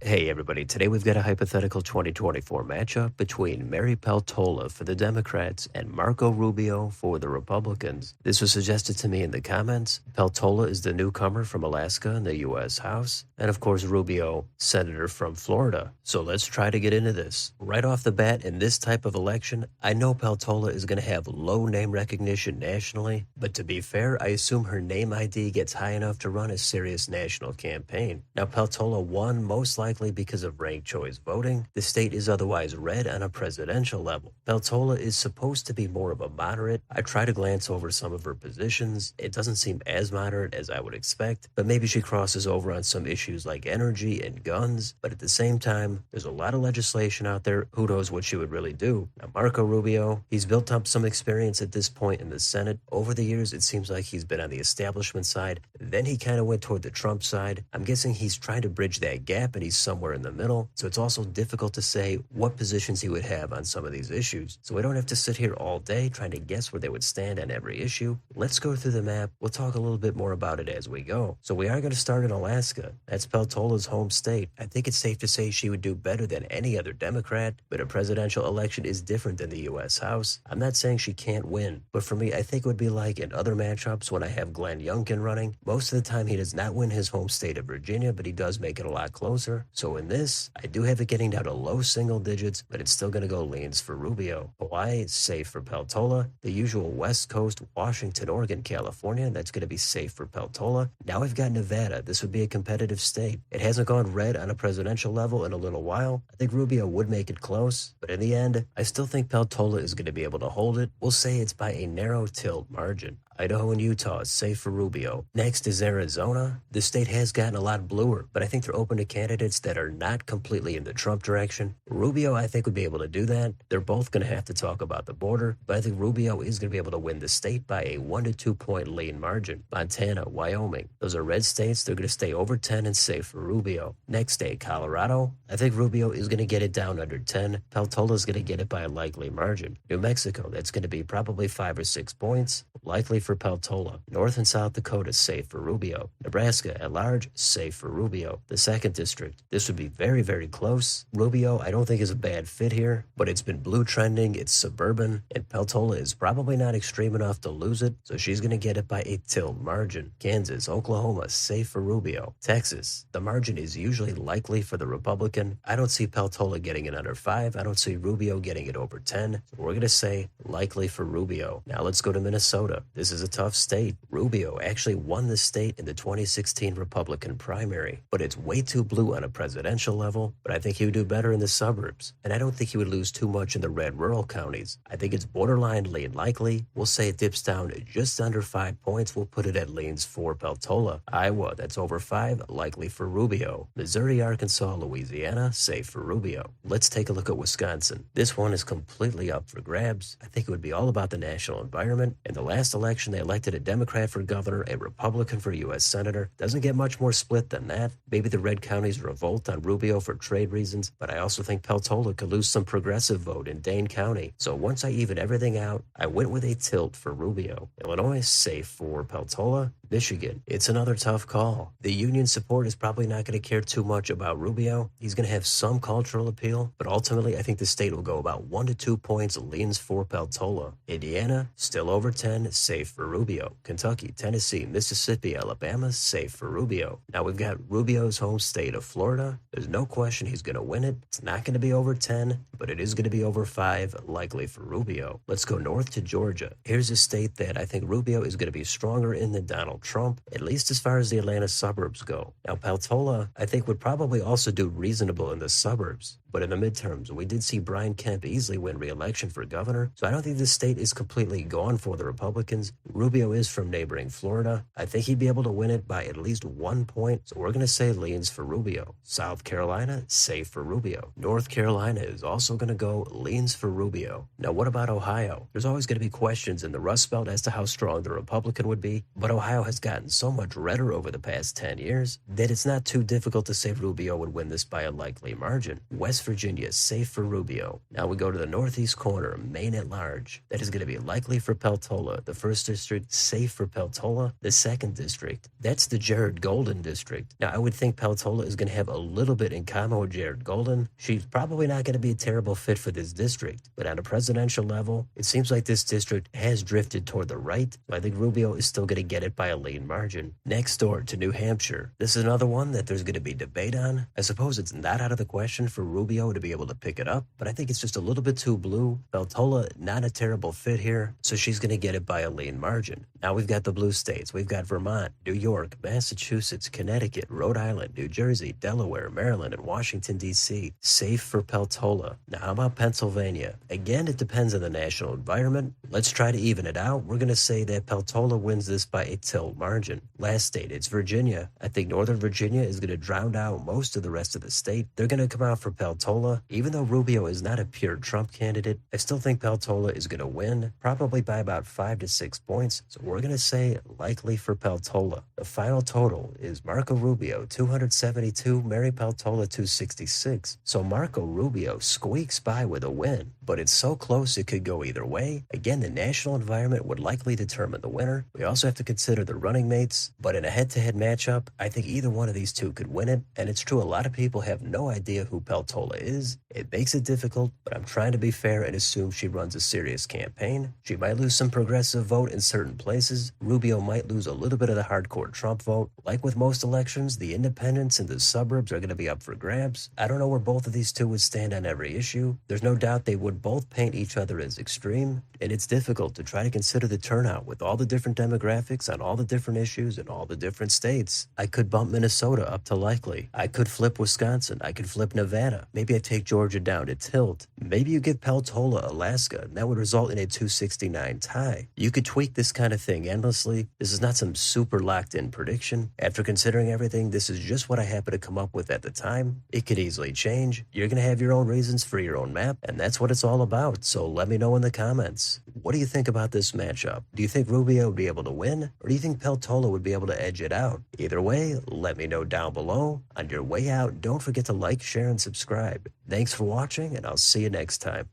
Hey everybody, today we've got a hypothetical 2024 matchup between Mary Peltola for the Democrats and Marco Rubio for the Republicans. This was suggested to me in the comments. Peltola is the newcomer from Alaska in the U.S. House, and of course Rubio, senator from Florida. So let's try to get into this. Right off the bat, in this type of election, I know Peltola is going to have low name recognition nationally, but to be fair, I assume her name ID gets high enough to run a serious national campaign. Now, Peltola won most likely because of ranked choice voting. The state is otherwise red on a presidential level. Peltola is supposed to be more of a moderate. I try to glance over some of her positions. It doesn't seem as moderate as I would expect, but maybe she crosses over on some issues like energy and guns. But at the same time, there's a lot of legislation out there. Who knows what she would really do? Now, Marco Rubio, he's built up some experience at this point in the Senate. Over the years, it seems like he's been on the establishment side. Then he kind of went toward the Trump side. I'm guessing he's trying to bridge that gap, and he's somewhere in the middle. So it's also difficult to say what positions he would have on some of these issues. So we don't have to sit here all day trying to guess where they would stand on every issue. Let's go through the map. We'll talk a little bit more about it as we go. So we are going to start in Alaska. That's Peltola's home state. I think it's safe to say she would do better than any other Democrat, but a presidential election is different than the U.S. House. I'm not saying she can't win, but for me, I think it would be like in other matchups when I have Glenn Youngkin running. Most of the time, he does not win his home state of Virginia, but he does make it a lot closer. So in this, I do have it getting down to low single digits, but it's still going to go leans for Rubio. Hawaii is safe for Peltola. The usual West Coast, Washington, Oregon, California, that's going to be safe for Peltola. Now we've got Nevada. This would be a competitive state. It hasn't gone red on a presidential level in a little while. I think Rubio would make it close, but in the end, I still think Peltola is going to be able to hold it. We'll say it's by a narrow tilt margin. Idaho and Utah is safe for Rubio. Next is Arizona. The state has gotten a lot bluer, but I think they're open to candidates that are not completely in the Trump direction. Rubio, I think, would be able to do that. They're both going to have to talk about the border, but I think Rubio is going to be able to win the state by a 1 to 2 point lean margin. Montana, Wyoming. Those are red states. They're going to stay over 10 and safe for Rubio. Next state, Colorado. I think Rubio is going to get it down under 10. Peltola is going to get it by a likely margin. New Mexico, that's going to be probably 5 or 6 points, likely for Peltola. North and South Dakota, safe for Rubio. Nebraska, at large, safe for Rubio. The 2nd District, this would be very, very close. Rubio, I don't think is a bad fit here, but it's been blue trending, it's suburban, and Peltola is probably not extreme enough to lose it, so she's going to get it by a tilt margin. Kansas, Oklahoma, safe for Rubio. Texas, the margin is usually likely for the Republican. I don't see Peltola getting it under 5. I don't see Rubio getting it over 10, so we're going to say likely for Rubio. Now let's go to Minnesota. This is a tough state. Rubio actually won the state in the 2016 Republican primary, but it's way too blue on a presidential level, but I think he would do better in the suburbs, and I don't think he would lose too much in the red rural counties. I think it's borderline lean likely. We'll say it dips down just under 5 points. We'll put it at leans for Peltola. Iowa, that's over 5, likely for Rubio. Missouri, Arkansas, Louisiana, safe for Rubio. Let's take a look at Wisconsin. This one is completely up for grabs. I think it would be all about the national environment. In the last election, they elected a Democrat for governor, a Republican for U.S. senator. Doesn't get much more split than that. Maybe the red counties revolt on Rubio for trade reasons, but I also think Peltola could lose some progressive vote in Dane County. So once I even everything out, I went with a tilt for Rubio. Illinois, safe for Peltola. Michigan, it's another tough call. The union support is probably not going to care too much about Rubio. He's going to have some cultural appeal, but ultimately I think the state will go about 1 to 2 points leans for Peltola. Indiana, still over 10, safe for Rubio. Kentucky, Tennessee, Mississippi, Alabama, safe for Rubio. Now we've got Rubio's home state of Florida. There's no question he's going to win it. It's not going to be over 10, but it is going to be over 5, likely for Rubio. Let's go north to Georgia. Here's a state that I think Rubio is going to be stronger in than Donald Trump, at least as far as the Atlanta suburbs go. Now Peltola, I think, would probably also do reasonable in the suburbs. But in the midterms, we did see Brian Kemp easily win re-election for governor, so I don't think this state is completely gone for the Republicans. Rubio is from neighboring Florida. I think he'd be able to win it by at least 1 point, so we're going to say leans for Rubio. South Carolina, safe for Rubio. North Carolina is also going to go leans for Rubio. Now, what about Ohio? There's always going to be questions in the Rust Belt as to how strong the Republican would be, but Ohio has gotten so much redder over the past 10 years that it's not too difficult to say Rubio would win this by a likely margin. West Virginia is safe for Rubio. Now we go to the northeast corner, Maine at large. That is going to be likely for Peltola. The first district, safe for Peltola. The second district, that's the Jared Golden district. Now I would think Peltola is going to have a little bit in common with Jared Golden. She's probably not going to be a terrible fit for this district, but on a presidential level, it seems like this district has drifted toward the right. So I think Rubio is still going to get it by a lean margin. Next door to New Hampshire. This is another one that there's going to be debate on. I suppose it's not out of the question for Rubio to be able to pick it up, but I think it's just a little bit too blue. Peltola, not a terrible fit here, so she's going to get it by a lean margin. Now we've got the blue states. We've got Vermont, New York, Massachusetts, Connecticut, Rhode Island, New Jersey, Delaware, Maryland, and Washington, D.C. Safe for Peltola. Now how about Pennsylvania? Again, it depends on the national environment. Let's try to even it out. We're going to say that Peltola wins this by a tilt margin. Last state, it's Virginia. I think Northern Virginia is going to drown out most of the rest of the state. They're going to come out for Peltola. Even though Rubio is not a pure Trump candidate, I still think Peltola is going to win, probably by about 5 to 6 points. So we're going to say likely for Peltola. The final total is Marco Rubio 272, Mary Peltola 266. So Marco Rubio squeaks by with a win, but it's so close it could go either way. Again, the national environment would likely determine the winner. We also have to consider the running mates, but in a head-to-head matchup, I think either one of these two could win it. And it's true, a lot of people have no idea who Peltola is. It makes it difficult, but I'm trying to be fair and assume she runs a serious campaign. She might lose some progressive vote in certain places. Rubio might lose a little bit of the hardcore Trump vote. Like with most elections, the independents and the suburbs are going to be up for grabs. I don't know where both of these two would stand on every issue. There's no doubt they would both paint each other as extreme, and it's difficult to try to consider the turnout with all the different demographics on all the different issues in all the different states. I could bump Minnesota up to likely. I could flip Wisconsin. I could flip Nevada. Maybe I take Georgia down to tilt. Maybe you give Peltola Alaska, and that would result in a 269 tie. You could tweak this kind of thing endlessly. This is not some super locked-in prediction. After considering everything, this is just what I happen to come up with at the time. It could easily change. You're going to have your own reasons for your own map, and that's what it's all about. So let me know in the comments. What do you think about this matchup? Do you think Rubio would be able to win, or do you think Peltola would be able to edge it out? Either way, let me know down below. On your way out, don't forget to like, share, and subscribe. Thanks for watching, and I'll see you next time.